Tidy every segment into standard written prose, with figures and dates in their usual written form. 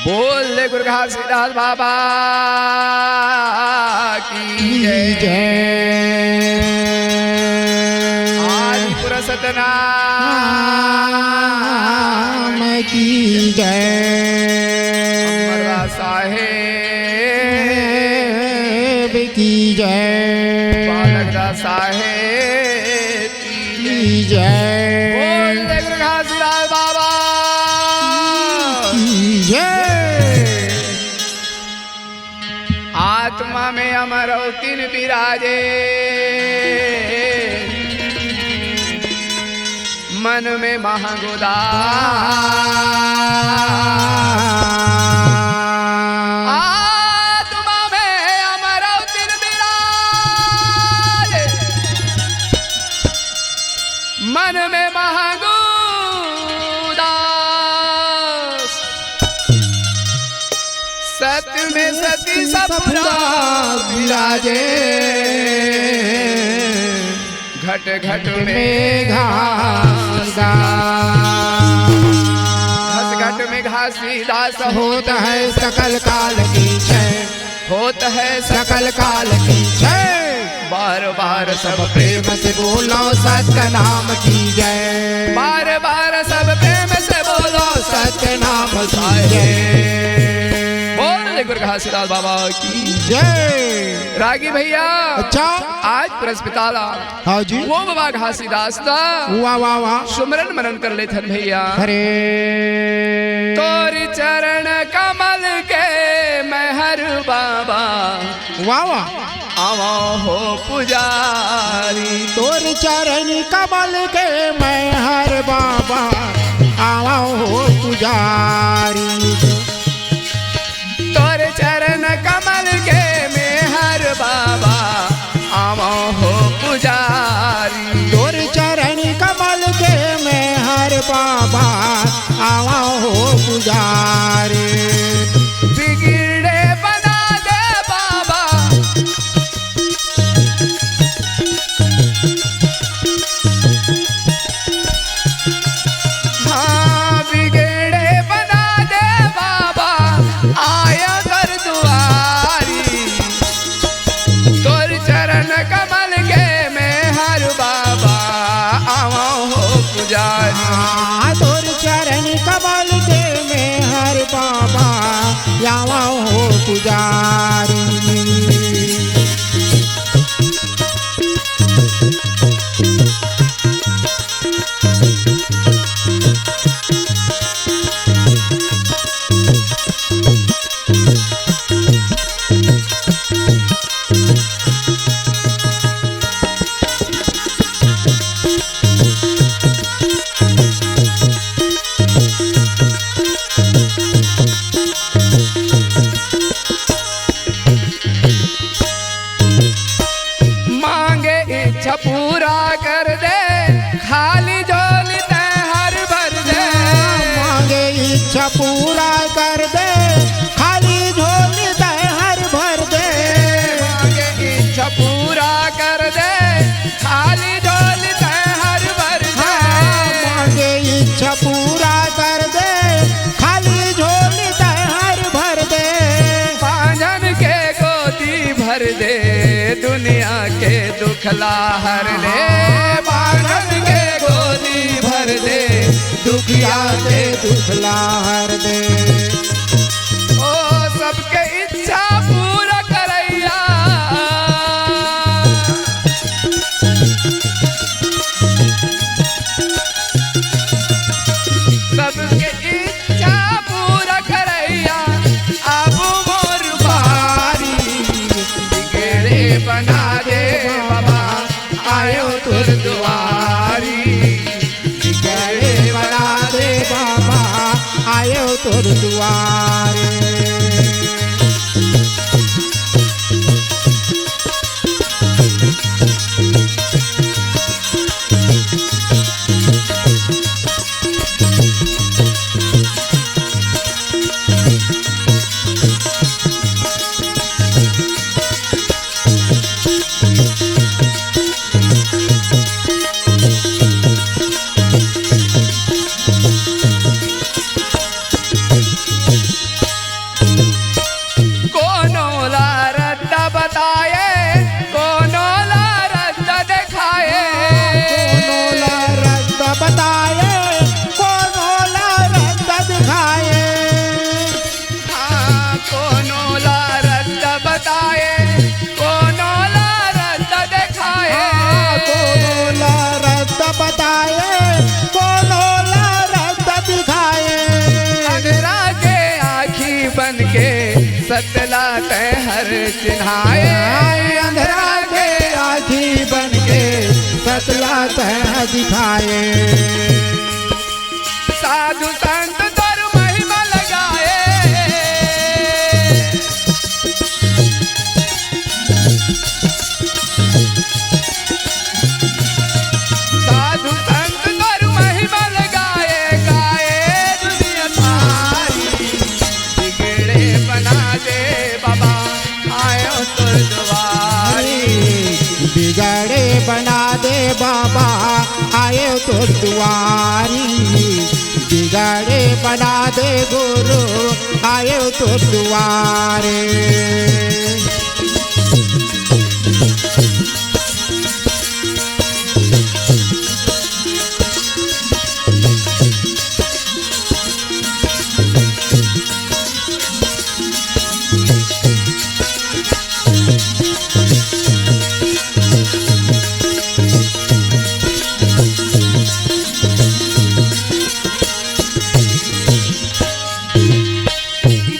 बोल ले गुरु घासीदास बाबा की जय। आदिपुर सतनाम की जय। अमरा साहेब की जय। बालकदा साहेब की जय। बोल ले गुरु घासीदास बाबा की जय। आत्मा में अमरौतीन विराजे, मन में महागोदा। आत्मा में अमरौतीन विराजे, मन में महागोदास। सत्य में सती सपुरा विराजे, घट घट में घास घट में घासीदास होता है सकल काल की जय। होता है सकल काल की जय। बार बार सब प्रेम से बोलो सत्य नाम की जय। बार बार सब प्रेम से बोलो सत्य नाम की साहेब। जय। बोल गुरु घासीदास बाबा की जय। रागी भैया अच्छा आज प्रस्पिताला हाँ जी। वो बाबा घासीदास दा वाह वाह वाह। सुमरन मनन कर ले थन भैया। हरे तोरी चरण कमल के महर बाबा, वाह वाह। आवा हो पुजारी। तोर चरण कमल के मैं हर बाबा आवा हो पुजारी। तोर चरण कमल के में हर बाबा आवा हो पुजारी। तोर चरण कमल के मैं हर बाबा आवा हो पुजारी। बिगड़े बना दे बाबा, हाँ बिगड़े बना दे बाबा आया कर दुआरी। तोर चरण कमल के में हर बाबा आवा हो पुजारी। हाँ तोर चरण कमल के मैं हर बाबा आवा हो पुजारी। मांगे इच्छा पूरा कर दे, खाली झोली ते हर भर दे। मांगे इच्छा पूरा कर दे, खाली झोली दे हर भर दे। मांगे इच्छा पूरा कर दे, खाली झोली ते हर भर दे। मांगे इच्छा पूरा कर दे, खाली झोली दे हर भर दे। पांजन के गोदी भर दे, दुनिया के दुखला हर ले। पांजन के गोदी भर दे, दुखिया के दुखला हर दे। ओ सबके इच्छा पूरा करैया। सबके इच्छा पूरा करैया, अब मोर बारी। बिगड़े बना दे बाबा आयो तुर दुआरी। बिगड़े बना दे बाबा आयो तोर दुआ। बन के सतलाते हर चिन्हाए। अंधरा के आँखी बन के सतलाते दिखाए। साधु संत दर महिमा लगाए। साधु संत दर महिमा लगाए, गाए दुनिया सारी। बिगड़े बना दे बाबा आयो तो दुआरी। बिगड़े बना दे बाबा आए तो दुआरी। बिगड़े बना दे गुरु आए तो दुआरे।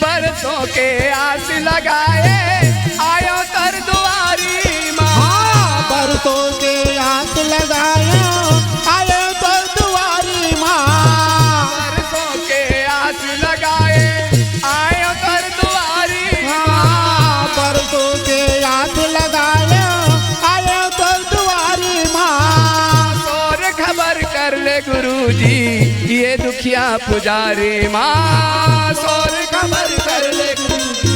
बरसों के आस लगाए आयो तर दुआरी माँ। बरसों के आस लगायो आयो तो दुआरी माँ। बरसों के आस लगाए आयो तर दुआरी हाँ, बरसों के आस लगायो आयो तो दुआरी माँ। और खबर कर ले गुरुजी ये दुखिया पुजारी माँ। और खबर कर ले गुरुजी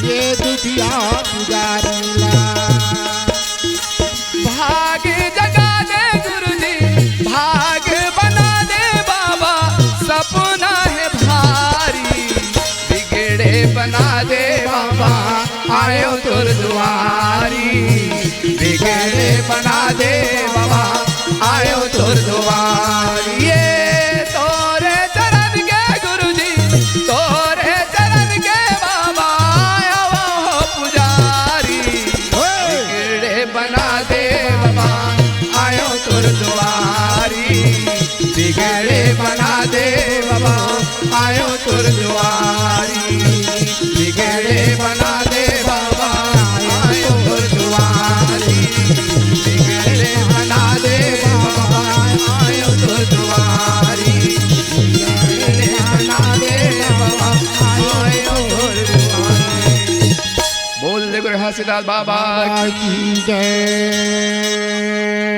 ये दुखिया पुजारी भाग जगा दे गुरुजी, भाग बना दे बाबा सपना है भारी। बिगड़े बना दे बाबा आयो तुर दुआरी। बिगड़े बना दे बाबा आयो तुर दुआरी। ये तोरे चरण के गुरुजी, तोरे चरण के बाबा आयो हो पुजारी। बिगड़े बना दे बाबा आयो तुर दुआरी। बिगड़े बना दे बाबा आयो तुर दुआरी। बिगड़े बना दे बाबा आयो तुर दुआरी। बिगड़े बना दे बाबा आयो तुर दुआरी। बिगड़े बना दे बाबा आयो तुर दुआरी। बोल दे गुरु घासीदास बाबा की जय।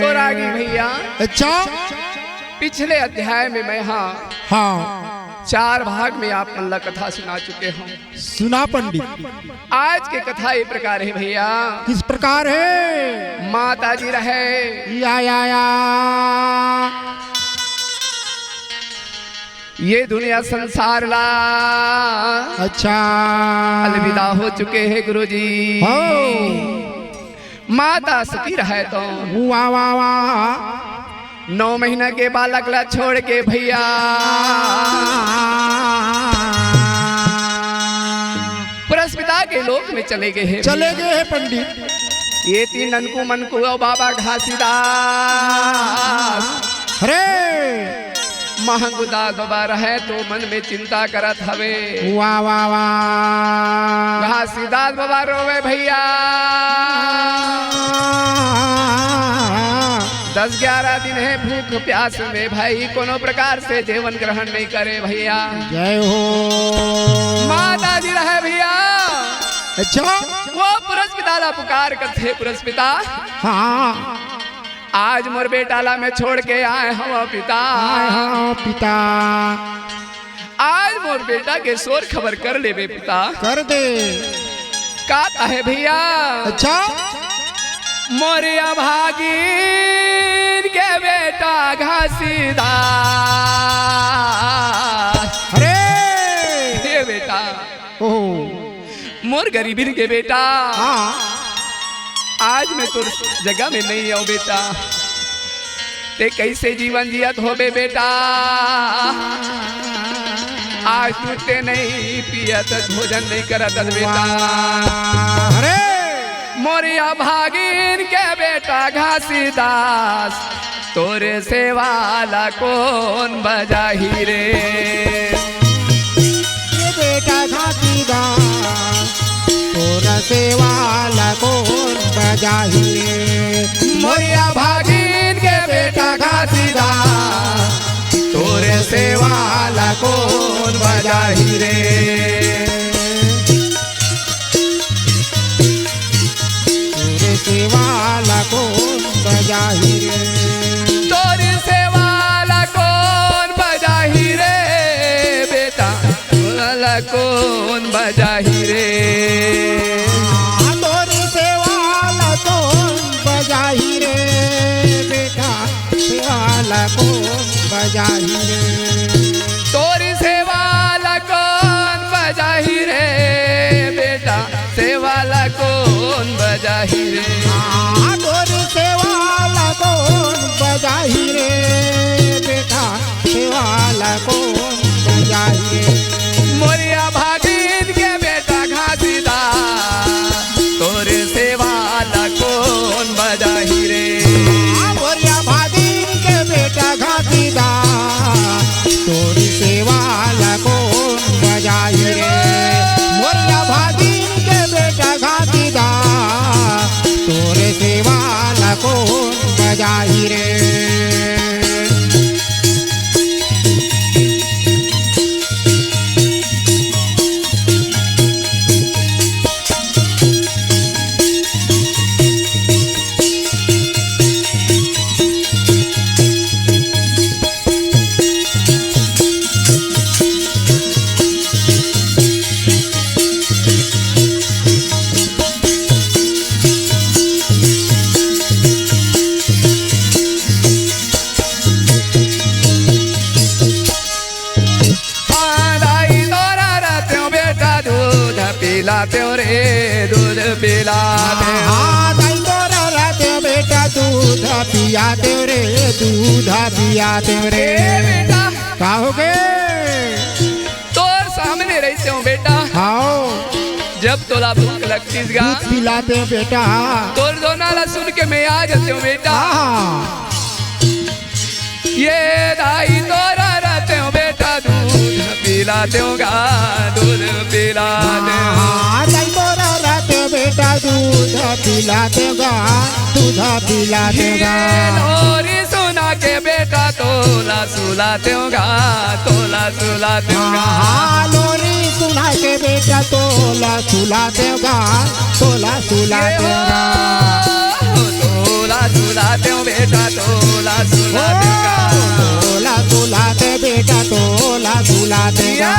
तो रागी भैया अच्छा पिछले अध्याय में मैं हाँ 4 भाग में आप मन ला कथा सुना चुके हूँ। सुना पंडित। आज के कथा ये प्रकार है भैया। किस प्रकार है? माता जी रहे या ये दुनिया संसार ला अच्छा अलविदा हो चुके हैं गुरुजी। हो माता सती रहे तो वाह वाह वाह 9 महीना के बालक ला छोड़ के भैया पुरस्पिता के लोक में चले गए हैं। चले गए हैं पंडित। ये 3 ननकू मनकू और बाबा घासीदास अरे महंगुदास बाबा रहे तो मन में चिंता करत हवे। वाह वाह वाह घासीदास बाबा रोवे भैया 10-11 दिन है भूख प्यास में भाई कोनो प्रकार से जीवन ग्रहण नहीं करे भैया। जय हो माता जी रहे भैया। अच्छा वो पुरस्पिता ला पुकार करते पुरस्पिता हाँ आज मोर बेटा ला मैं छोड़ के आए हम पिता। हाँ पिता आज मोर बेटा के शोर खबर कर ले बे पिता। कर दे। का कहे भैया अच्छा मोरिया भागीन के बेटा घासीदास। अरे ये बेटा ओह मोर गरीबी के बेटा हाँ आज मैं तो जगह में नहीं आऊं बेटा। ते कैसे जीवन जियत हो बे बेटा। आज टूटे नहीं पियत भोजन नहीं करत बेटा। अरे मोरिया भागीन के बेटा घासीदास तोरे सेवाला कौन बजाही रे। ये बेटा खातीदार तोर सेवाला कौन बजाही रे मोरिया भागीन के बेटा खातीदार तोरे सेवाला कौन बजाही रे तोरे सेवाला कौन बजाही रे तोरी सेवाला कौन बजाही रे बेटा वाला कौन बजाही रे तोरी सेवाला कौन बजाही रे बेटा सेवाला कौन बजाही रे तोरी सेवाला कौन बजाही रे बेटा सेवाला कौन बजाही रे तोरी सेवाला कौन बजाही रे बेटा सेवाला कौन बजाही रे मोरिया भागीन के बेटा खातीदार तोरे सेवाला कौन बजाही रे मोरिया भागीन के बेटा खातीदार तोरी सेवाला कौन बजाही रे मोरिया भागीन के बेटा खातीदार तोरे सेवाला कौन बजाही रे पिलाते रे दूध पिलाते दाई तोरा राते बेटा दूध पियाते रे दूध पियाते रे बेटा का हो गए तोर सामने रहते हो बेटा आओ जब तोला भूख लगती गा दूध पिलाते बेटा तोर दोनाला सुन के मैं आ जाते हूँ बेटा ये दाई तोरा रहते हो बेटा दूध पिलाते हो गा दूध पिलाते हो दाई तोरा राते बेटा दूध पिलाते गा दूध पिलाते गा लोरी सुना के बेटा तोला सुलाते हो गा तोला सुलाते हो गा लोरी सुना के बेटा तोला सुलाते गा तोला सुलाते गा तोला सुलाते हो बेटा तोला सुलाते हो गा तोला सुलाते बेटा तोला सुलाते गा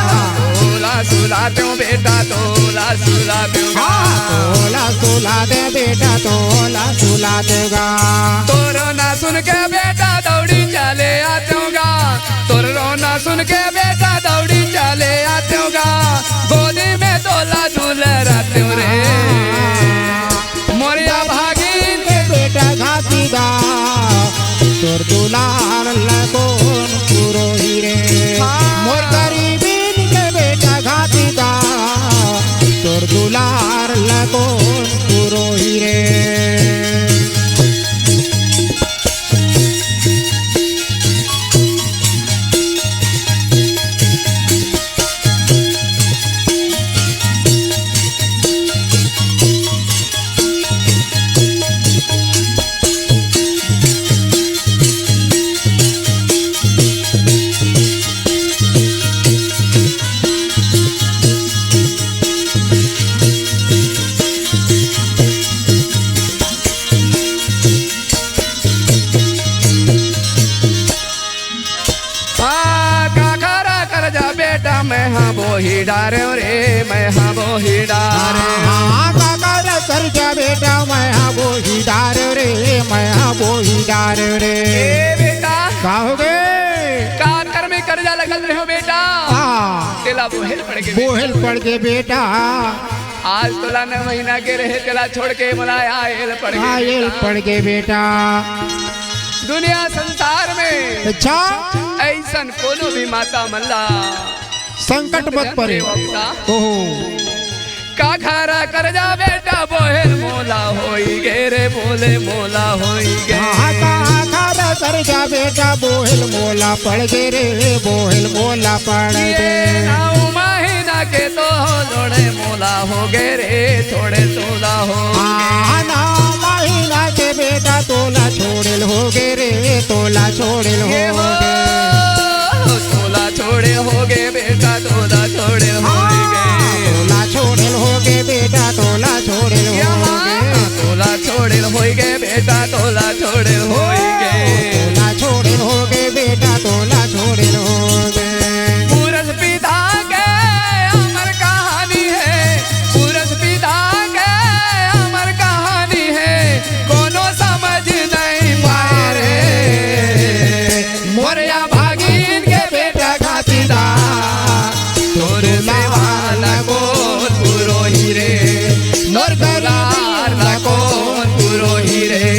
तोला सुलाते हो बेटा तोला सुलाते हो गा तोला सुलाते बेटा तोला सुलाते गा तोर ना सुन के बेटा दौड़ी चले आते हो गा तोर रोना सुन के बेटा दौड़ी चले आते हो गा गोदी में तोला झूल रहते हो रे मोरिया भागीन के बेटा घातीदा तोर दुलार लगोन पुरोही रे मोर गरीबीन के बेटा घातीदा तोर दुलार लगोन पुरोही रे मैं हाँ बोही डारे रे मैं हाँ बोही डारे काका कर जा बेटा मैं हाँ बोही डार रे मैं हाँ बोही डार रे ए बेटा कहोगे कार कर में कर्जा लगल रहे हो बेटा तेला बोहेल पड़ गए बोहेल पड़ गए बेटा आज तोला न महीना के रहे तेला छोड़ के मला आयल पड़ गए आयल पड़ गए बेटा दुनिया संसार में अच्छा ऐसन कोनो भी माता मल्ला संकट मत पड़े ओहो का खारा कर जा बेटा बोहेल मोला होई गे रे बोले मोला होई गे खारा कर जा बेटा बोहेल मोला पड़ गे रे बोहेल मोला पड़ गे नाऊ महीना के तो थोड़े मोला हो गे रे थोड़े तोला हो नौ महीना के बेटा तोला छोड़ल हो गे रे तोला छोड़ल हो गे हो तोला छोड़े हो गे बेटा तोला छोड़े हो गे तोला छोड़ल हो गे बेटा तोला छोड़ल हो गे तोला छोड़े हो गे बेटा तोला छोड़े हो गे तोला छोड़ल हो गे बेटा तोला छोड़ल हो गे पुरुष पिता के अमर कहानी है पुरुष पिता के अमर कहानी है कोनो समझ नहीं पाए रे मोरिया भागीन के बेटा घासीदार तोर सेवाला कौन पुरोही रे मोर दुलार ला कौन पुरोही रे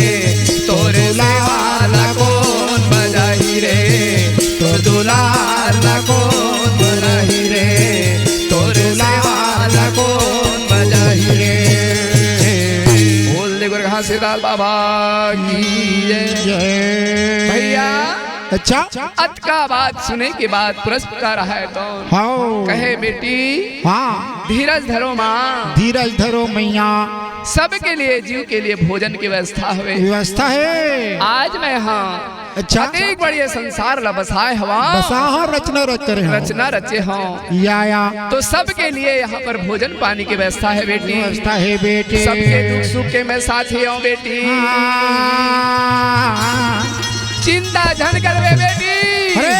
तोर सेवाला कौन बजाही रे तोर दुलार ला कौन बजाही रे तोर सेवाला कौन बजाही रे बोल दे गुरु घासीदार बाबा की जय भैया। अच्छा अत का बात सुने के बाद पुरस्कार है तो हाँ कहे बेटी हाँ धीरज धरो माँ धीरज धरो मैया सबके लिए जीव के लिए भोजन की व्यवस्था हुए व्यवस्था है आज मैं हाँ अच्छा अनेक बड़े संसार ला बसाए हवा बसाहा रचना रच करे हैं रचना रचे हों या तो सबके लिए यहाँ पर भोजन पानी की व्यवस्था है बेटी व्यवस्था है बेटे सबके दुख सुख के मैं साथी हूँ बेटी चिंता झन करवे बेटी अरे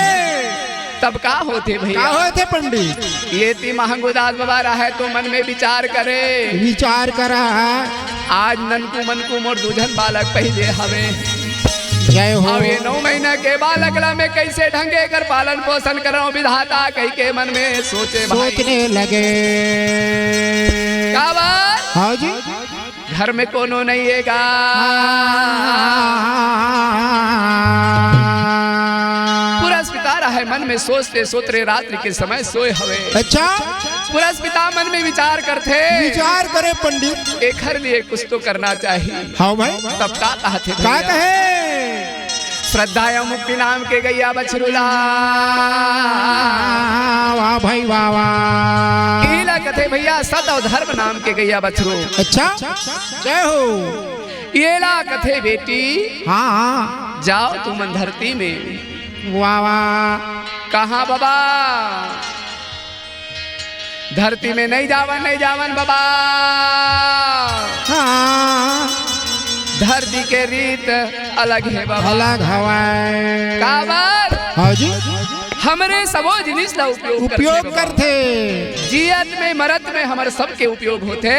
तब का होते क्या भैया होते पंडित ये ती महंगुदास बाबा रहा है तो मन में विचार करे विचार करा आज ननकू मनकू मोर दूजन बालक पहले हवे जय हो अब ये 9 महीना के बालक ला मैं कैसे ढंगे कर पालन पोषण करूं विधाता कह के मन में सोचे भाई सोचने लगे का बात हाँ जी घर में कोनो नहीं हैगा पुरस्पिता है मन में सोचते सोतरे रात्रि के समय सोए हवे अच्छा पुरस्पिता मन में विचार करते विचार करे पंडित एक हर लिए कुछ तो करना चाहिए हाँ भाई तब का कहते क्या भैया? कहे श्रद्धा या मुक्ति नाम के गैया बछरुला वाह भाई वाह वाह कीला कथे भैया सत और धर्म नाम के गैया बछरू अच्छा जय हो येला कथे बेटी हाँ हाँ जाओ तुम धरती में वाह वाह कहाँ बाबा धरती में नहीं जावन बाबा हाँ धरती के रीत अलग है बाबा अलग हवाए का बात हाँ जी हमरे सबो जिनिस ला उपयोग करते जियत में मरत में हमारे सबके उपयोग होते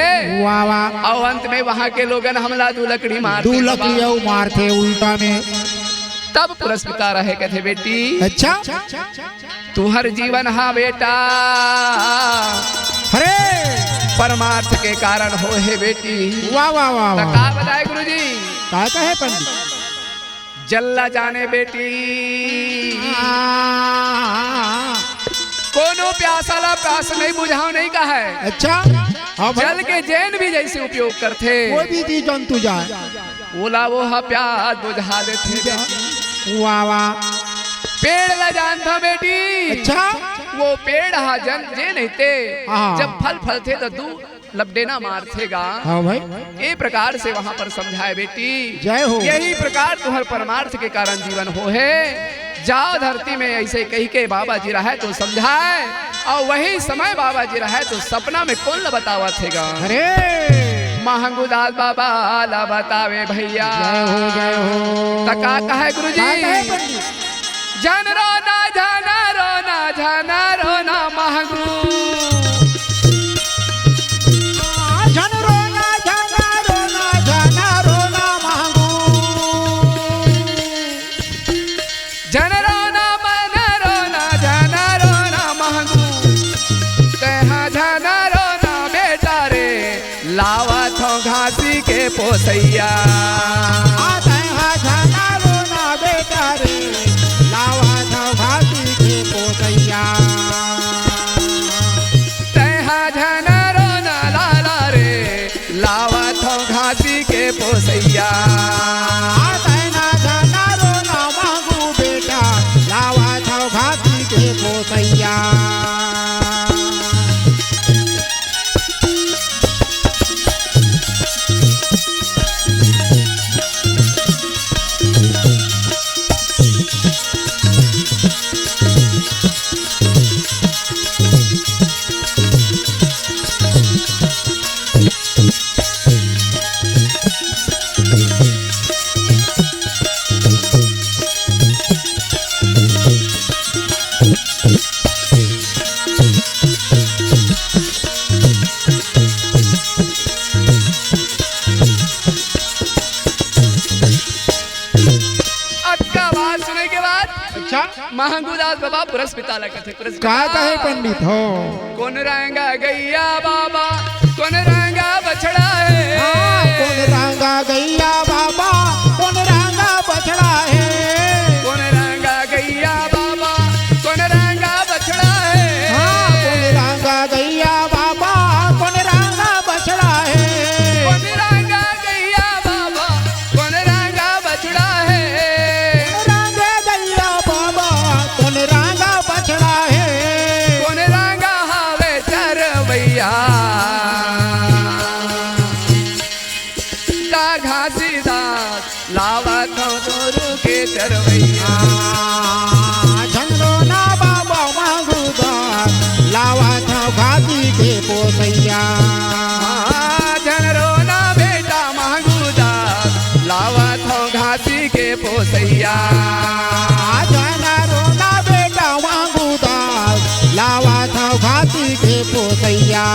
वाह वाह और अंत में वहाँ के लोगन हमला दू लकड़ी मारते दू बाबा। लकड़ियों मारते उल्टा में तब पुरस्कृता रहे कथे बेटी अच्छा तुहर जीवन हा बेटा अरे परमार्थ के कारण हो है बेटी वाह वाह वाह तो वाह का बताए गुरुजी क्या कहे पंडित जल्ला जाने बेटी कोनो प्यासाला प्यास नहीं बुझाओ नहीं का है अच्छा हाँ भाई जल के जैन भी जैसे उपयोग करते कोई भी चीज जंतु जाए बोला वो हा प्यास बुझा देते बेटी। वाह वाह पेड़ ला जानता बेटी अच्छा वो पेड़ हा जन जे नहीं थे हाँ। जब फल फलते तो दू लपडेना मारतेगा हाँ भाई ये प्रकार से वहाँ पर समझाए बेटी जय हो यही प्रकार तुम्हार परमार्थ के कारण जीवन हो है जाओ धरती में ऐसे कही के बाबा जी रहा तो समझाए और वही समय बाबा जी रहा तो सपना में कौन ला बतावा थेगा अरे महंगूदास बाबा ला बतावे भैया जय हो तका कहे गुरुजी क्या कहे पंडित जन रोना जाना रोना जाना रोना महंगू जन रोना जाना रोना जाना रोना महंगू जन रोना मन रोना जाना रोना महंगू तेहा जाना रोना बेटा रे लावा थो घासी के पोसैया आते हा जाना रोना बेटा रे लावा था घासी के पोतैया तेहा जाना रोना लाला रे लावा थो घासी के पोसैया आते ना जाना रोना महंगू बेटा लावा था घासी के पोतैया महंगूदास बाबा पुरस्पिता कथे का कहे पंडित हो कौन रंगा गैया बाबा कौन रंगा बछड़ा है कौन रंगा गैया बाबा कौन रंगा बछड़ा है कौन रंगा गैया बाबा कौन रंगा बछड़ा है कौन रंगा गैया बाबा कौन रंगा बछड़ा है कौन रंगा गैया बाबा कौन रंगा बछड़ा है रंगा गैया बाबा कौन रंगा बछड़ा है कौन रंगा हावे चरवैया घासीदास लावत तोरू के चरवैया झंडो ना बाबा महंगूदास लावत घासी के पोसैया झनरो ना बेटा महंगूदास लावत घासी के पोसैया झनरो ना बेटा महंगूदास लावत घासी के पोसैया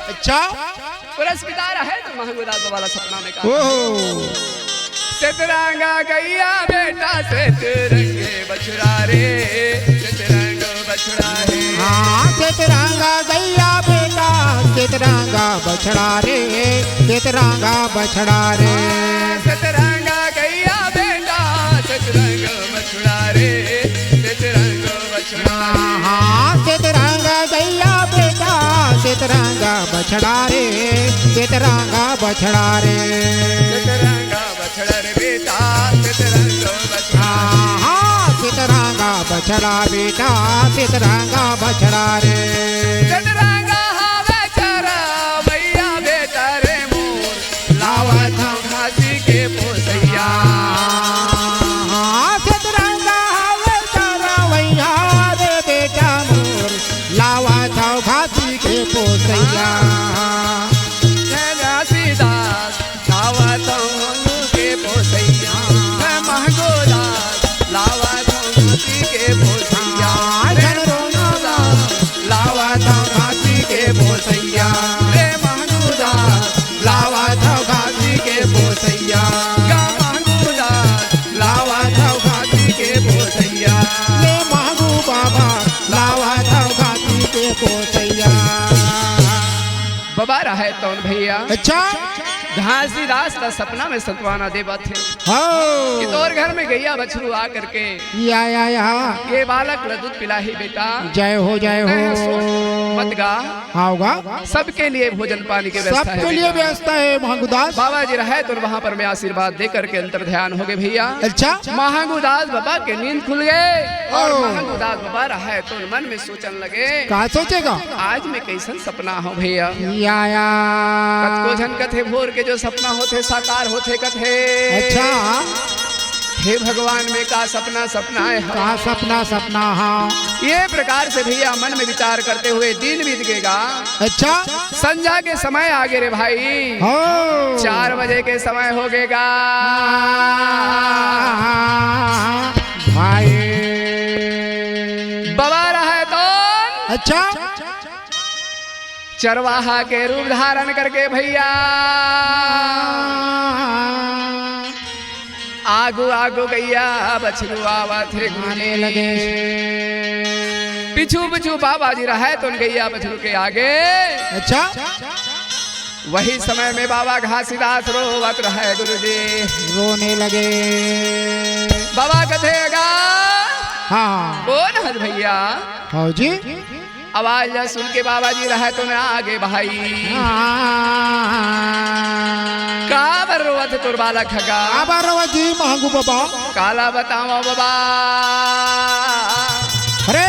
पुरस्कार है तो महंगूदास बाबा वाला सपना में कहा सतरंगा गैया बेटा सतरंगे बछड़ा रे सतरंग बछड़ा है सतरंगा गैया बेटा सतरंगा बछड़ा रे सतरंगा बछड़ा रे सतरंगा गैया बेटा सतरंग बछड़ा रे सतरंग बछड़ा सतरंगा गैया बेटा सतरंगा बछड़ा रे सतरंगा बछड़ा रे सतरंगा बछड़ा रे बेटा सतरंग बछड़ा सतरंगा बछड़ा बेटा सतरंगा बछड़ा रे सतरंगा हावे चरवैया बेटा रे मोर लावत घासी के पोसैया सतरंगा हावे चरवैया रे बेटा मोर लावत घासी के पोसैया घासीदास लावत के पोसैया महंगूदास लावत घासी के पोसैया लावत घासी के पोसैया रे महंगूदास लावत घासी के पोसैया महंगूदास लावत घासी के पोसैया ले महंगू बाबा लावत घासी के पोसैया बाबा रहे तौन भैया अच्छा घासीदास का सपना में सतवाना देवा थे कि तोर घर में गैया बछरू आ करके या ये बालक ला दूध पिला ही बेटा जय हो मत गा होगा सबके लिए भोजन पानी की व्यवस्था है सबके लिए व्यवस्था है महंगूदास बाबा जी रहे तो वहाँ पर मैं आशीर्वाद दे करके अंतर ध्यान हो गए भैया अच्छा महंगूदास बाबा के नींद खुल गए और महंगूदास बाबा रहे तो मन में सोचने लगे क्या सोचेगा आज में कैसन सपना हो भैया या कतको झन कथे भोर के जो सपना होते साकार होते कथे अच्छा हे भगवान में का सपना सपना है का सपना हाँ ये प्रकार से भैया मन में विचार करते हुए दिन बीत गएगा अच्छा संध्या के समय आगे रे भाई 4 बजे के समय हो गएगा भाई बाबा रहा तो अच्छा चरवाहा के रूप धारण करके भैया आगू आगू गैया बछरू आवा थे घूमने लगे पिछू पिछू बाबा जी रहे तो गैया बछरू के आगे अच्छा वही समय में बाबा घासीदास रोवत रहे गुरुजी रोने लगे बाबा कथेगा हाँ कौन है भैया हाँ जी आवाज सुन के बाबा जी रहे तो आगे भाई का बरवत तुर बालक खगा बरवा जी महंगू बाबा काला बताओ बाबा अरे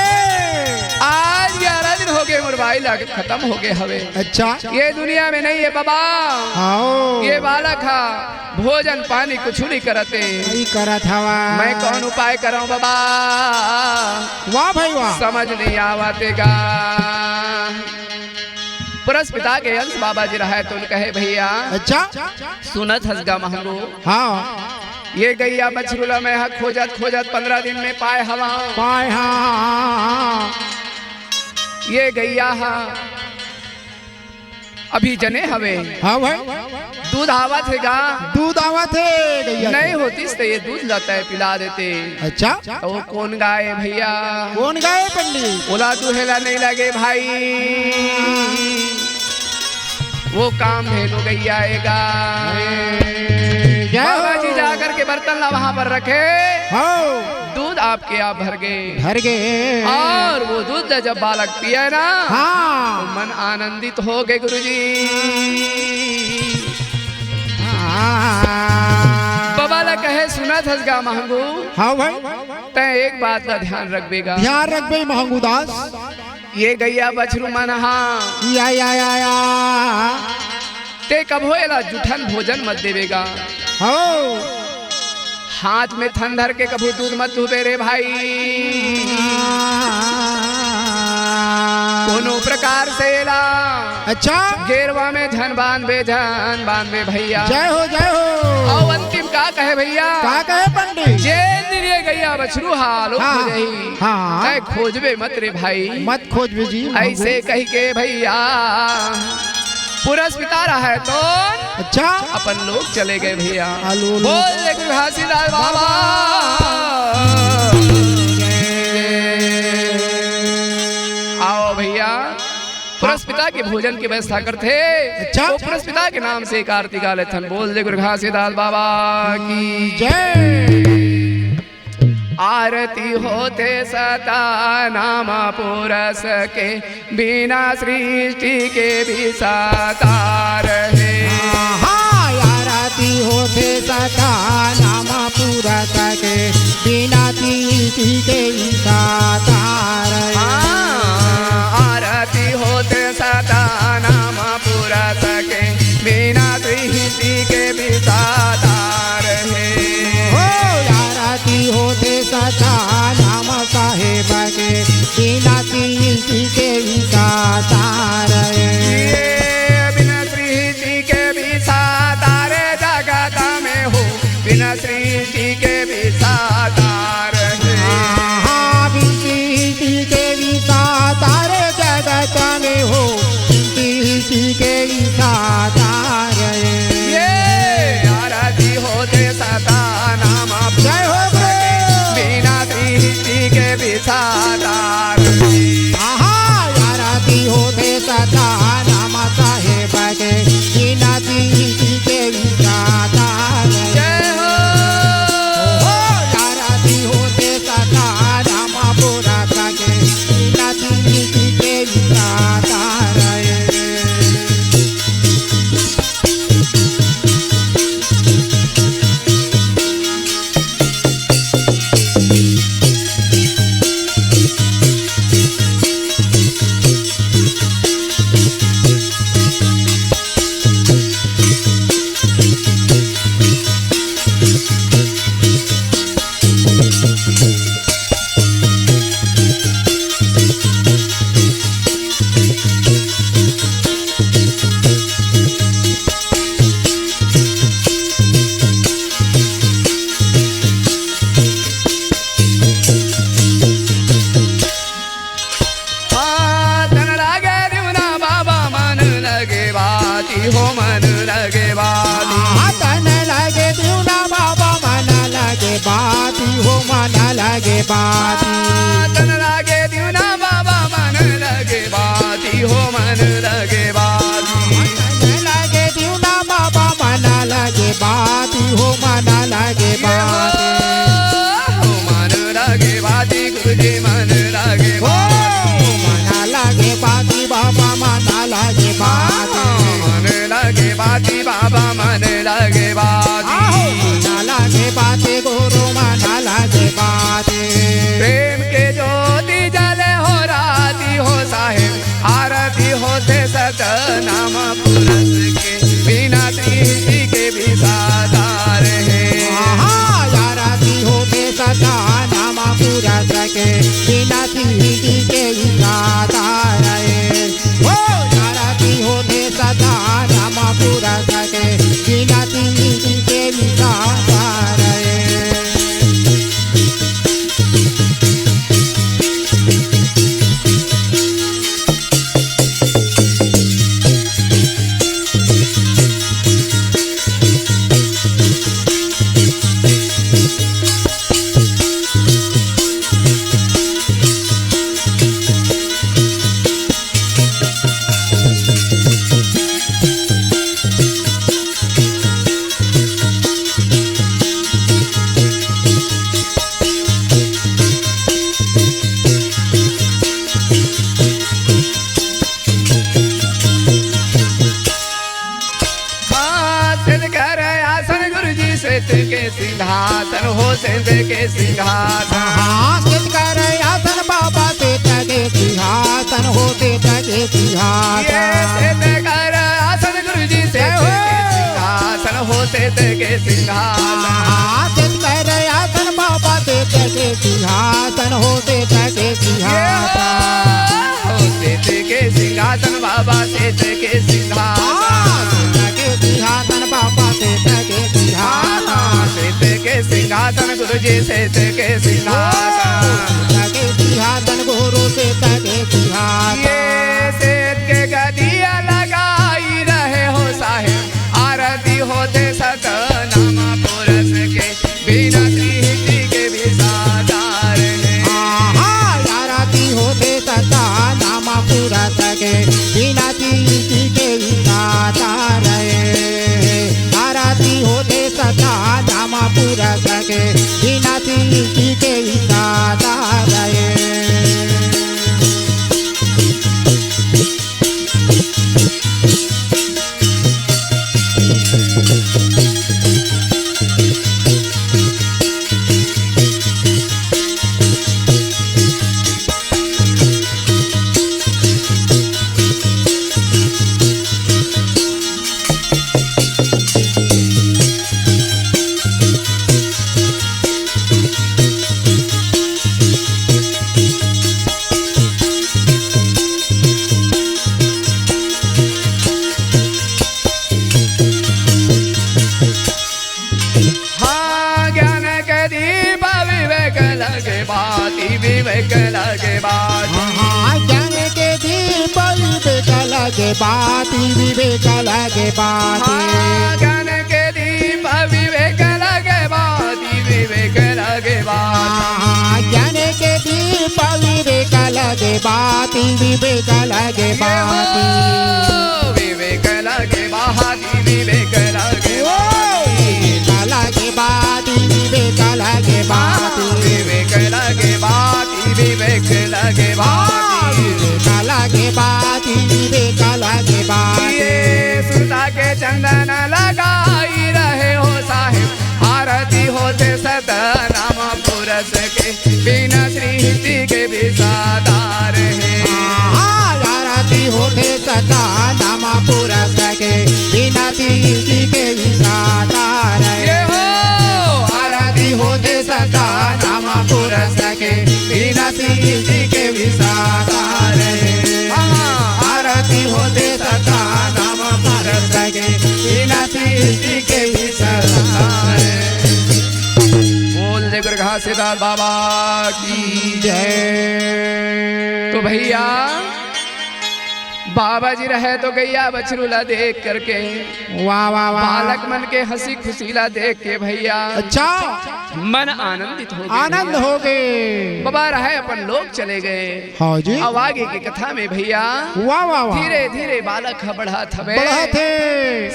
आज 11 दिन हो गए भाई लग खत्म हो गए हवे। अच्छा ये दुनिया में नहीं है बाबा। आओ ये बालक हा भोजन पानी कुछ नहीं करते। नहीं करत हवा। मैं कौन उपाय कराऊं बाबा? वाह भाई वाह। समझ नहीं आवातेगा। पुरस पिता के अंश बाबा जी रहा है तो कहे भैया अच्छा सुनत हसगा महंगो। हाँ ये गैया बछरुला में हा खोजत खोजत 15 दिन में पाए हवा। पाए हाँ ये गैया हा अभी जने हवे। हाँ भाई दूध आवत है गा। दूध आवत है गैया नहीं होती तो ये दूध लाता है पिला देते। अच्छा तो वो कौन गाय भैया? कौन गाय पंडित? बोला दूहेला नहीं लगे भाई। वो काम धेनु गैया आएगा। बाबा जी जाकर के बर्तन ला वहां पर रखे। दूध आपके आप भर गए और वो दूध जब बालक पिया ना हाँ तो मन आनंदित हो गए गुरुजी। बाबा ला कहे सुना थसगा महंगू। हाँ भाई तय एक बात का ध्यान रखबेगा। ध्यान रख भाई महंगू दास। ये गैया बछरू मन हाँ या ते कब होएला जुठन भोजन मत देवेगा। हो हाथ में थन धर के कभी दूध मत धुबे रे भाई। कोनो प्रकार से ला अच्छा गेरवा में झन बांध बे भैया। जय हो और अंतिम का कहे भैया? का कहे पंडित? जे दिन ये गैया बछरू हालो हाँ, हो जाई। हाँ खोजबे मत रे भाई। मत खोज जी। ऐसे कही के भैया पुरस पिता रहा है तो अच्छा अपन लोग चले गए भैया। आलू बोल गुरु घासीदास बाबा। आओ भैया पुरस पिता के भोजन की व्यवस्था करते। अच्छा वो पुरस पिता के नाम से आरती गा लेते। बोल दे गुरु घासीदास बाबा की जय। आरती होते सता नाम पुरस के बिना सृष्टि के भी साकार है। आरती होते सता नाम पुरस के बिना सृष्टि के भी साकार है। आरती होते सता नाम पुरस के बिना सृष्टि के भी साकार है। होते सता नाम साहेब के बिना सृष्टि के भी साकार है। बिना सृष्टि के भी साकार जगत में हो। बिना सृष्टि के भी साकार है। सृष्टि के भी साकार जगत में हो। सृष्टि के भी साकार है। आरती होते सता नाम जय हो के भी साकार। आरती होते सदा नाम साहेब के बिना सृष्टि के भी साकार। जय हो। आरती होते सदा नाम पुरस के बिना सृष्टि के भी साकार। हो मन लगे बाती। तन लगे दिवना बाबा मन लगे बाती हो मन लगे बाती। तन लगे दिवना बाबा मन लगे बाती हो मन लगे बाती। तन लगे दिवना बाबा मन लगे बाती हो मन लगे बाती। हो मन लगे बाती गुरुजी मन लगे बाती। मन लगे बाती बाबा मन लगे बाती। लगे बाती बाबा मन लगे बाती। मन लगे बाती गुरु मन लगे बाती। प्रेम के ज्योति जले हो राती हो साहेब। सेठ के सिंहासन हो सेठ के सिंहासन। हाँ सिद्ध कर आसन बाबा सेठ के सिंहासन हो सेठ के ये सिंहासन। सेठ कर आसन गुरुजी सेठ के सिंहासन हो सेठ के सिंहासन। हाँ सिद्ध कर आसन बाबा सेठ के सिंहासन हो सेठ के सिंहासन। हो सेठ के सिंहासन बाबा सेठ के सिंहासन। सेठ के सिंहासन बाबा सेठ के सिंहासन। सेठ के सिंहासन गुरुजी सेठ के सिंहासन। सेठ के सिंहासन गुरु सेठ के सिंहासन। ये सेठ के गदिया लगाई रहे हो साहेब आरती होते सतनाम पुरस के बिना श्री के भी सादार है। आरती होते सता नाम पूरा सके बिना चीज के विसाता रहे। आरती होते सता नाम पूरा सके बिना चीज के विसाता रहे। हाँ ज्ञान के दीप विवेक लगे बाती विवेक लगे बाती। ज्ञान के दीप विवेक लगे बाती विवेक लगे बाती। ज्ञान के दीप विवेक लगे बाती विवेक लगे बाती। ज्ञान के दीप विवेक लगे बाती विवेक लगे बाती। विवेक लगे बाती विवेक लगे लगे बाती विवेक लगे बाती। विवेक लगे बाती विवेक लगे बाती। विवेक लगे बाती विवेक लगे बाती। ये सुता के चंदन लगाई रहे हो साहिब आरती होते सतनाम पुरस के बिना सृष्टि के भी सादार है। आरती होते सता नाम पूरा सके बिना चीज के विसाता रहे। ये हो आरती होते सता नाम पूरा सके बिना चीज के विसाता रहे। आरती होते सता नाम पूरा सके बिना चीज के विसाता रहे। बोल जय गुरु घासीदास बाबा की जय। तो भैया बाबा जी रहे तो गैया बछरूला देख करके वाह वाह वाह। बालक मन के हंसी खुशीला देख के भैया अच्छा मन आनंदित हो गए। आनंद हो गए। बाबा रहे अपन लोग चले गए। हाँ जी। अब आगे की कथा में भैया वाह वाह वाह। धीरे धीरे बालक बढ़ा थवे बढ़ा थे।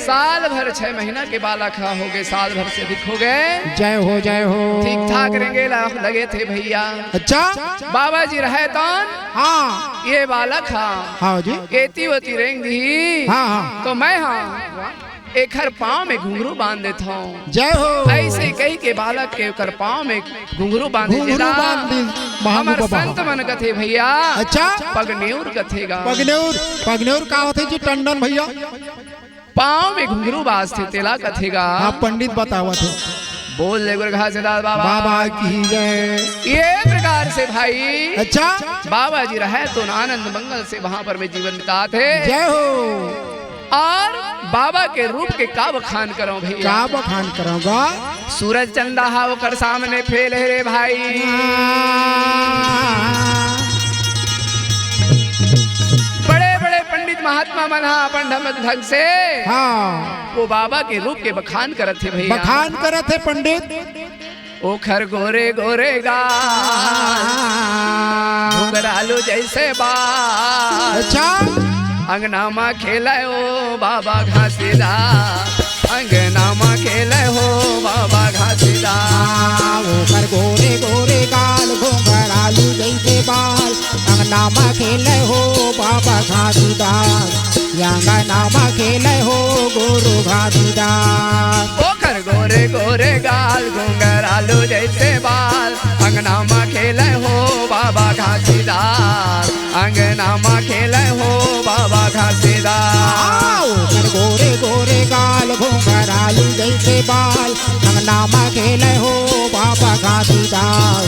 साल भर 6 महीना के बालक हो गए साल भर से अधिक हो गए। जय हो जय हो। ठीक ठाक रहेंगे लगे थे भैया। अच्छा बाबा जी रहे तो हाँ ये बालक हाँ जी। एती वती रेंग दी हाँ हाँ तो मैं एक हर पाँव में घुंघरू बांध देता हूँ। जय हो। ऐसे कही के बालक के कर पाँव में घुंघरू बांध देला। हमार संत मन कथे भैया। अच्छा पगनेउर कथेगा। पगनेउर पगनेउर का होते जी टंडन भैया। पाँव में घुंघरू बांधते तेला कथेगा। हाँ पंडित बतावत है। बोल जय गुरु घासीदास बाबा बाबा की जय। ये प्रकार से भाई अच्छा बाबा जी रहे तो आनंद मंगल से वहाँ पर में जीवन बिताते। जय हो। और बाबा के रूप के का बखान करो भैया। का बखान करोगा। सूरज चंदा हाव कर सामने फैले रे भाई। बड़े बड़े पंडित महात्मा मना अपन ढंग से हाँ वो बाबा के रूप के बखान करत थे भैया। बखान करत है पंडित। ओखर गोरे गोरे गाल घुंघरालू जैसे बाल। अच्छा अंगना मा खेले हो बाबा घासीदास। अंगना मा खेले हो बाबा घासीदास। ओकर गोरे गोरे गाल घुंघरालू जैसे बाल। अंगना में खेले हो बाबा घासीदास। अंगना में खेले हो गुरु घासीदास। ओखर ओकर गोरे गोरे गाल घुंघरालू जैसे बाल अंगना में खेले हो बाबा घासीदार अंगना में खेले हो बाबा घासीदार ओकर गोरे गोरे गाल घुंघरालू जैसे बाल अंगना में खेले हो बाबा घासीदार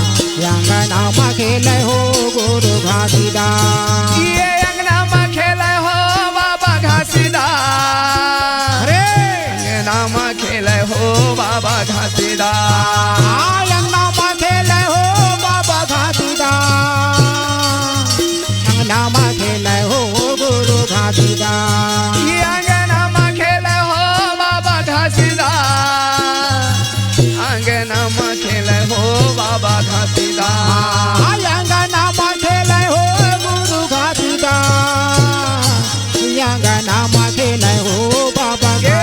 अंगना में खेले हो गुरु घासीदार ये अंगना में खेले हो बाबा घासीदार अंगना में खेले हो बाबा घासीदार अंगना में खेले हो बाबा घासीदार अंगना में खेले हो गुरु घासीदार ये अंगना में खेले हो बाबा घासीदार अंगना में खेले हो बाबा घासीदार अंगना में खेले हो गुरु घासीदार अंगना में खेले हो बाबा हो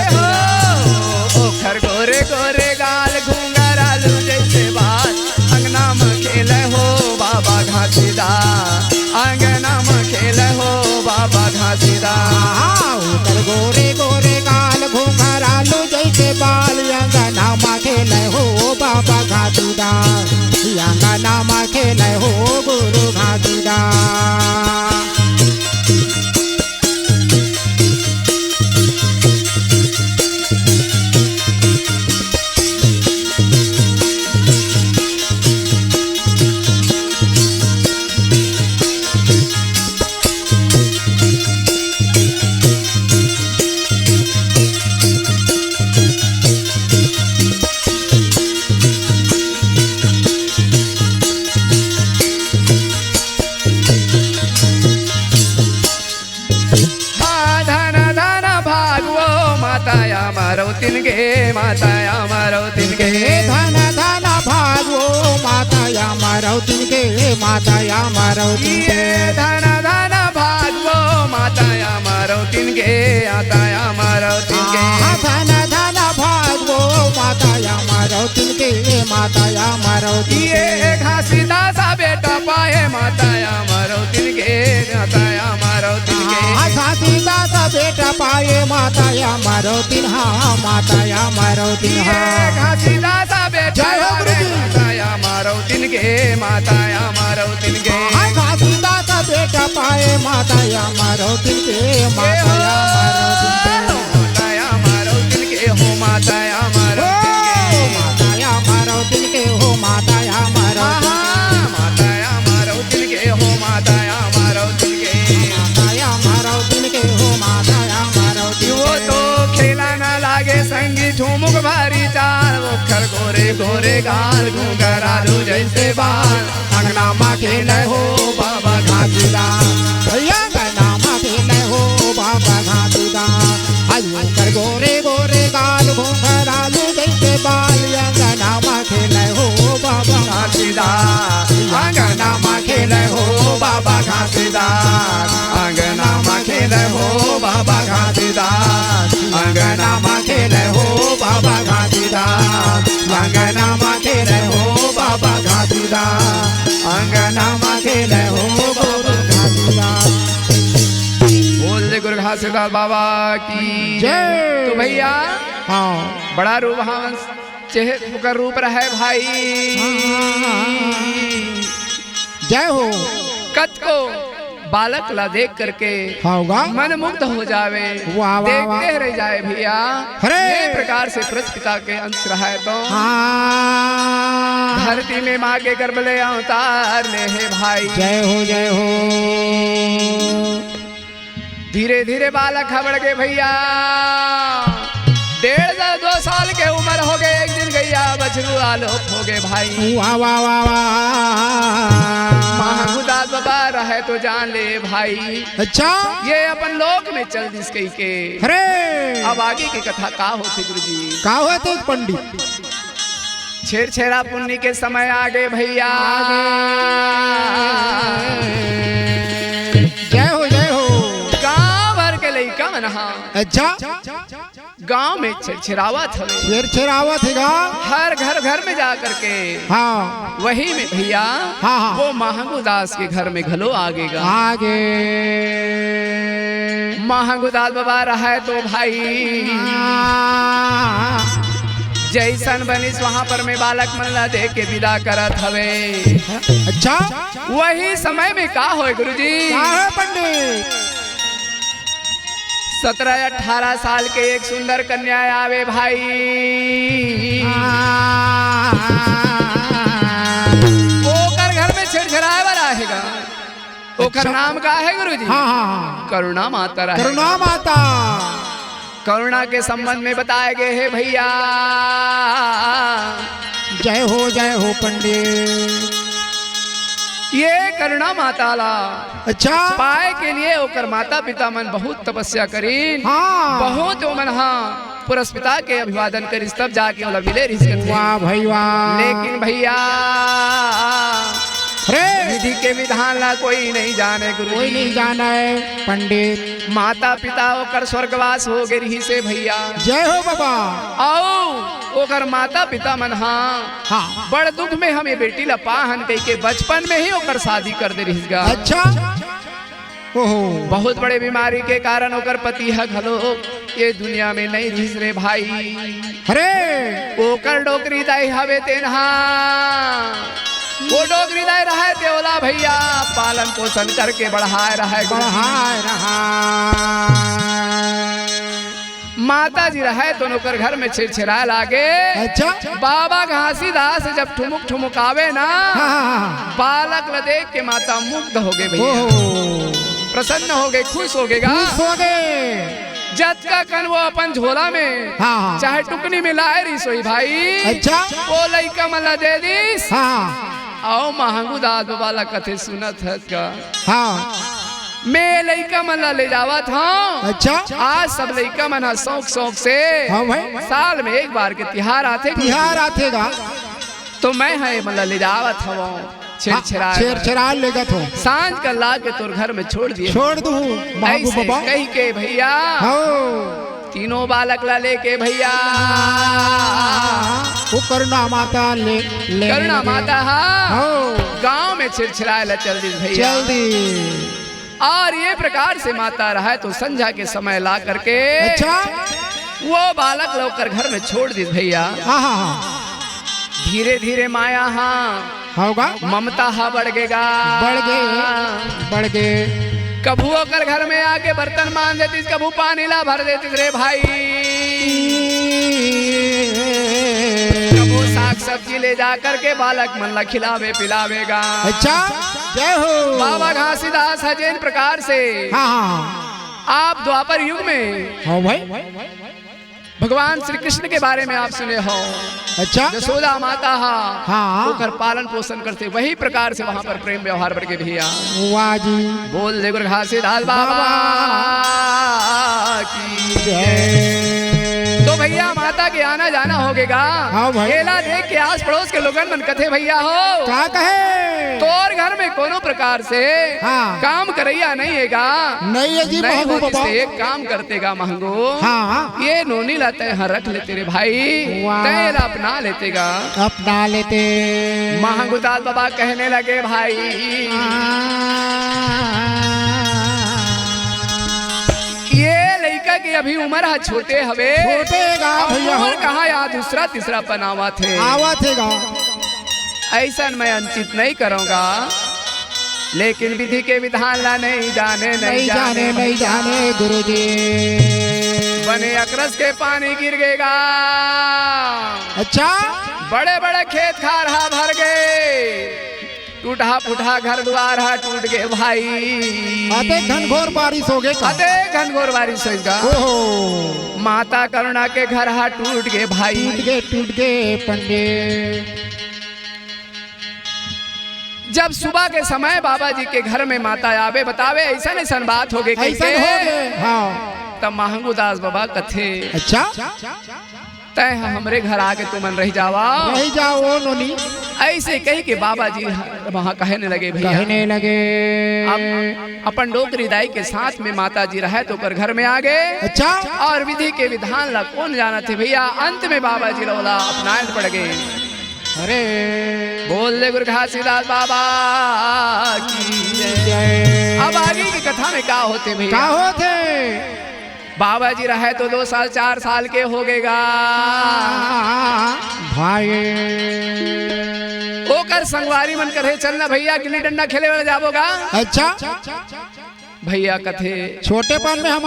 ओखर गोरे गोरे गाल घुंघरालू जैसे बाल अंगना में खेले हो बाबा घासीदार अंगना में खेले हो बाबा घासीदार ओकर गोरे गोरे गाल घुंघरालू जैसे बाल अंगना में खेले हो बाबा घासीदार अंगना में खेले हो गुरु घासीदार मारौतीन गे माताया मारौतीन गे धन धन भागो माताया मारौतीन गे माताया मारौतीन गे धन धन भागवो माताया मारौतीन गे आताया मारौतीन गे धन धन भागो माताया मारौतीन गे माताया मारौतीन ये घासीदासा बेटा पाए माताया मारौतीन गे आताया मारौतीन गे घासीदासा बेटा पाए माताया मारौतीन हाँ माताया मारौतीन हाँ घासीदासा बेटा माताया मारौतीन गे माताया मारौतीन गे घासीदासा बेटा पाए माताया मारौतीन गे माताया मारौतीन गे हो माताया माताया मारौतीन गे हो माताया माताया मारौतीन गे हो माताया मारौतीन गे माताया मारौतीन गे हो माताया मारौतीन वो तो खेला न लागे संगी ठुमुक भारी चाल ओखर गोरे गोरे गाल घुंघरालू जैसे बाल अंगना में खेले हो बाबा घासीदार अंगना में खेले हो बाबा घासीदार ओकर गोरे गोरे गाल घुंघरालू जैसे बाल अंगना में खेले हो बाबा घासीदार अंगना में खेले हो बाबा घासीदार अंगना में खेले हो बाबा घासीदार अंगना में खेले हो बाबा घासीदार अंगना में खेले हो बाबा घासीदार अंगना में खेले हो बाबा घासीदार बोल दे गुरु घासीदार बाबा की जय। तो भैया हाँ बड़ा रूप हाँ चेहरे का रूप रहे भाई जय हो कत को बालक ला देख करके होगा मन मुग्ध हो जावे वाह, वाह, वाह। देखते रह जाए भैया अरे! ये प्रकार से प्रस्पिता के अंश रहा है तो हाँ धरती में माँ के गर्भ ले अवतार ले है भाई जय हो जय हो धीरे धीरे बालक हबड़ के भैया 1.5-2 साल के उम्र हो गए एक दिन गैया बछरू आलोप हो गए भाई वाह वाह वाह वाह महागुदा बाबा रहे तो जान ले भाई अच्छा ये अपन लोक में चल दिस कही के अरे अब आगे की कथा का होती गुरु जी का होते पंडित छेर छेरा पुण्य के समय आगे भैया जय हो गांव भर के लइका मनहा अच्छा गांव में छिरछिरावा था छिरछिरावत है हर घर में जा करके हाँ वही में भैया हाँ। वो महागुदास के घर में घलो आगेगा आगे महागुदास बाबा रहा है तो भाई जैसन बनिस वहां पर मैं बालक मन ला दे के विदा करत हवे। अच्छा वही समय में का होए गुरुजी, क्या है पंडित? 17-18 साल के एक सुंदर कन्या आवे भाई। ओकर घर में छिड़छिड़ाए वाला रहेगा। ओकर अच्छा। नाम का है गुरुजी? हाँ हाँ करुणा माता रहे। करुणा माता। करुणा के संबंध में बताए गए हैं भैया। जय हो पंडित। ये करुणा माता ला अच्छा पाए के लिए ओकर माता पिता मन बहुत तपस्या करीन। हाँ बहुत मन हाँ पुरस्पिता के अभिवादन करिस तब जाके ओला मिले रिश्ते। वाह भाई वाह। लेकिन भैया अरे विधि के विधान ला कोई नहीं जाने गुरु, कोई नहीं जाना है पंडित। माता पिता ओकर स्वर्गवास हो गए रही से भैया। जय हो बाबा। आओ ओकर माता पिता मन हाँ बड़ दुख में हमें बेटी ला पाहन कह के बचपन में ही ओकर शादी कर दे रही। अच्छा ओहो बहुत बड़े बीमारी के कारण ओकर पति है घलो ये दुनिया में नहीं रही रे भाई। अरे ओकर डोकरी दाई हवे तेनहा वो डोकरी दाई रहे तेवला भैया पालन पोषण करके बढ़ाए रहे रहा। माता जी रहे तो ओकर घर में छिड़छिड़ाए लागे। अच्छा बाबा घासीदास जब ठुमुक ठुमुक आवे ना हाँ बालक ल देख के माता मुग्ध हो गए भैया, ओहो प्रसन्न हो गए, खुश हो गए। खुश हो गए। जत का कन वो अपन झोला में हाँ चाहे टुकनी में लाए रही सोई भाई। अच्छा वो लइका मला दे दीस। हाँ आओ महंगू दाद वाला कथे सुनत है का। हाँ मैं लइका मला ले जावा था। अच्छा आज सब लइका मना शौक शौक से हाँ भाई साल में एक बार के तिहार आते बिहार आतेगा तो मैं है मला ले जावा था छिड़छिड़ा छेड़छिड़ा लेगा तो सांझ कर ला के तोर घर में छोड़ दिए। छोड़ दूँ बाबू ऐसे बाबा। कही के भैया तीनों बालक ला लेके भैया वो करुणा माता ले करुणा माता हो गांव में छिड़छिड़ाए ला चल दी भैया। जल्दी और ये प्रकार से माता रहा तो संध्या के समय ला करके अच्छा वो बालक लोग कर घर में छोड़ दी भैया। हाँ हाँ धीरे धीरे माया होगा ममता बढ़ गएगा। बढ़ गए कभू कर घर में आके बर्तन मान देती, कभू पानी ला भर देती रे भाई। कभू साग सब्जी ले जा करके बालक मन ला खिलावे पिलावेगा। अच्छा जय हो बाबा घासीदास हजेन प्रकार से हाँ आप द्वापर युग में हाँ भाई भगवान श्री कृष्ण के बारे में आप सुने हो। अच्छा यशोदा माता हाँ होकर पालन पोषण करते वही प्रकार से वहां पर प्रेम व्यवहार बढ़ के भैया। वाह जी बोल दे गुरु घासीदास बाबा की जय। तो भैया माता के आना जाना होगेगा। हाँ भाई। केला देख के आस पड़ोस के लोगन मन कथे भैया हो क्या कहे तोर घर में कोनो प्रकार से हाँ। काम करैया नहीं हैगा। नहीं है जी नहीं महंगू हो बाबा। जिससे एक काम करतेगा महंगो हाँ ये नोनी लाते हैं रख लेते रे भाई। वाह। तेरा अपना लेतेगा अपना लेते महंगुदास बाबा कहने लगे भाई ये लड़का की अभी उम्र है छोटे हवे छोटेगा भैया हो। उम्र कहा या दूसरा तीसरा पनावा थे आवा थेगा ऐसा मैं अंचित नहीं करूंगा। लेकिन विधि के विधान ला नहीं जाने नहीं जाने गुरुजी। बने अकरस के पानी गिर गएगा। अच्छा बड़े बड़े खेत खारहा भर गए। टूटा फूटा घर द्वार टूट गए भाई। आते घनघोर बारिश हो गए अते घनघोर बारिश होगा। ओहो माता करुणा के घर टूट गए भाई। टूट गए पंडित। जब सुबह के समय बाबा जी के घर में माता आवे बतावे ऐसा ऐसा बात हो गई ऐसा हो गए हाँ। तब महंगू दास बाबा कथे अच्छा तय हमरे घर आके तुमन रह जावा नहीं जाओ नोनी। ऐसे कही के बाबा जी वहाँ कहने लगे भैया कहने लगे अपन डोकरी दाई के साथ में माता जी रहे तो कर घर में आ गए। अच्छा और विधि के विधान ला कौन जाना थे भैया। अंत में बाबा जी रोला अपनाए पड़ गए। अरे बोल दे गुरु घासीदास बाबा की जय। अब आगे की कथा में क्या होते भैया। क्या होते बाबा जी रहे तो 2 साल 4 साल के हो गएगा भाई। ओकर संगवारी मन करे चलना भैया गिल्ली डंडा खेले वाला जाबोगा। अच्छा भैया कथे छोटेपन में हम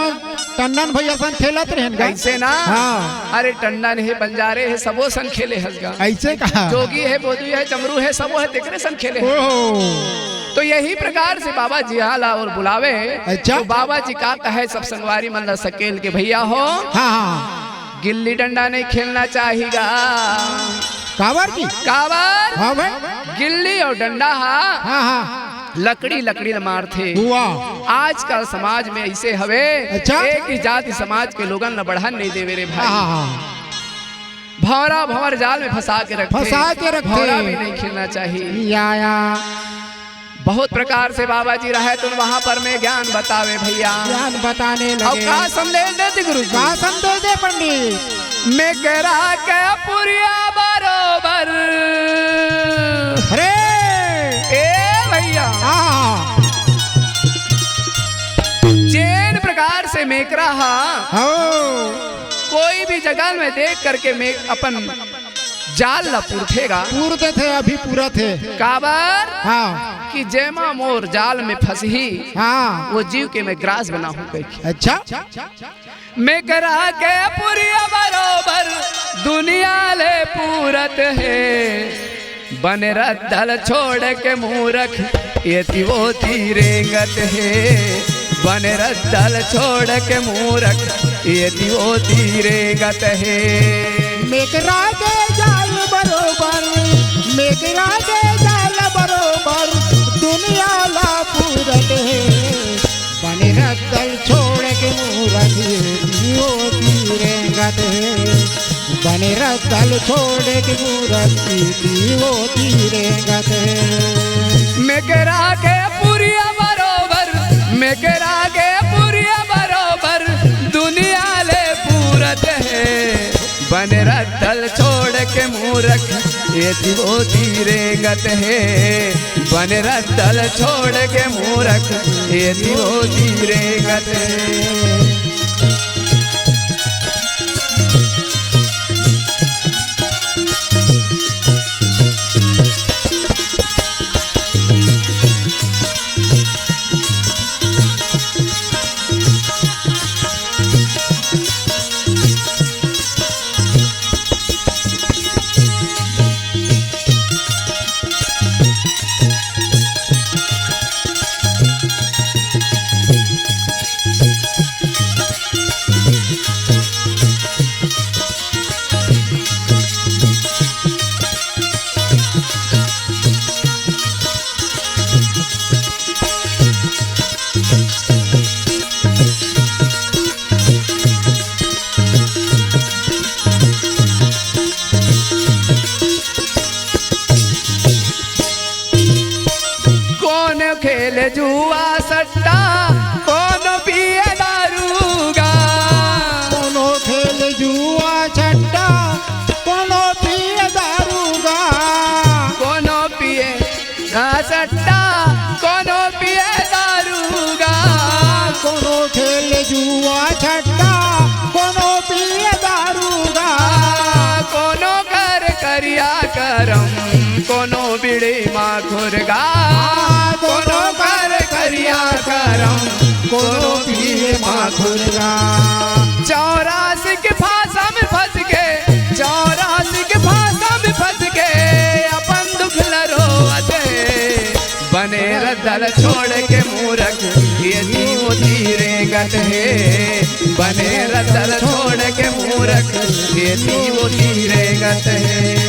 टंडन भैया सन खेलत रहन गा। कैसे ना। हाँ। अरे टंडन है बंजारे है सबो सन खेले हसगा। ऐसे कहा जोगी है बोधू है चमरू है सबो है तेकरे सन खेले। तो यही प्रकार से बाबा जी आला और बुलावे। अच्छा। तो बाबा जी का कहे सब संगवारी मन ला सकेल के भैया हो हाँ गिल्ली डंडा नहीं खेलना चाहिएगा। कावर की कावर हाँ भाई गिल्ली और डंडा हाँ हाँ लकड़ी लकड़ी मार थे। हुआ आजकल समाज में ऐसे हवे। अच्छा। एक ही जाति समाज के लोगन न बढ़न नहीं देवे रे भाई। हाँ भौरा भंवर जाल में फंसा के रखते। भौरा भी नहीं खेलना चाहिए। या बहुत प्रकार से बाबा जी रहे तो वहाँ पर मैं ज्ञान बतावे भैया। ज्ञान बताने लगे। और का संदेश देते गुरु जी? का संदेश दे पंडित? मैं करा के पुरिया बरोबर। अरे ए भैया चैन प्रकार से मेकरा कोई भी जगह में देख करके मैं अपन जाल ला पूरथेगा। पूरते थे अभी पूरा थे। काबर हाँ कि जैमा मोर जाल में फंसी हाँ वो जीव के मैं ग्रास बना हूँ कही। अच्छा मैं करा के पुरिया बरोबर दुनिया ले पूरत है। बन रद्दल छोड़ के मूरख ये वो तीरेंगत है। बन रद्दल छोड़ के मूरख ये वो तीरेंगत है। मेकरा के जाल बरोबर मेकरा के जाल बरोबर दुनिया ला पूरत है। बने रद्दल छोड़ के मूरख यो तीरेंगत है। बने रद्दल छोड़ के मूरख यो तीरेंगत है। मेकरा के पुरिया बरोबर मेकरा के पुरिया बरोबर दुनिया ले पूरत है। बन रद्दल छोड़ के मूरख ये वो तीरेंगत है। बन रद्दल छोड़ के मूरख ये वो तीरेंगत है। खेल जुआ सट्टा कौन पिए दारूगा। कोनो खेल जुआ छट्टा कोनो पिए दारूगा। कोनो पिए सट्टा कोनो पिए दारूगा। कोनो खेल जुआ छट्टा कोनो पिए दारूगा। कोनो कर करिया करम कोनो बिड़ी माँ खुरगा। कोनो कर करिया करम कोनो पिए माँ खुरगा। 84 के फांसा में फंस के 84 के फांसा में फंस के अपन दुख लरोवत। बने रद्दल छोड़ के मूरख ये वो तीरेंगत है। बने रद्दल छोड़ के मूरख ये वो तीरेंगत है।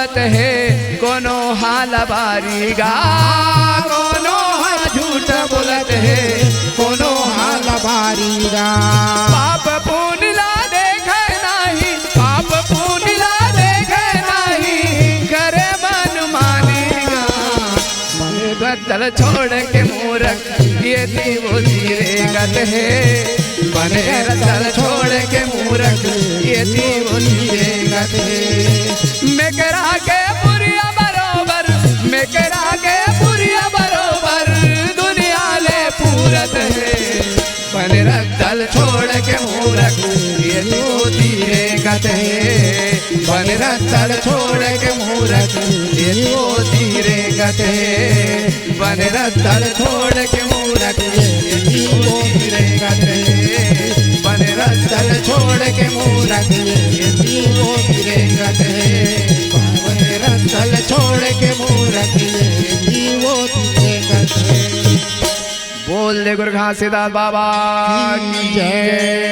बोलत है कोनो हाल बारी गा कोनो झूठ बोलत है कोनो हाल बारीगा पाप पुण्य ला देखे नाही पाप पुण्य ला देखे नाही करे मन मानेगा बदल छोड़ के मूरख ये वो धीरे गत है बने रतल छोड़ के मूरख ये वो धीरे गत है मैं करा के पुरिया बरोबर मैं करा के पुरिया बरोबर दुनिया ले पूरत है बने रतल छोड़ के मूरख ये वो धीरे गत है बने रतल छोड़ के मूरख ये वो धीरे गत है बने रतल छोड़ के मूरख ये वो धीरे गत है बने रतल छोड़ के मूरख ये वो धीरे गत है बने रतल छोड़ के मूरख ये वो धीरे गत है। बोल दे गुरु घासीदास बाबा की जय।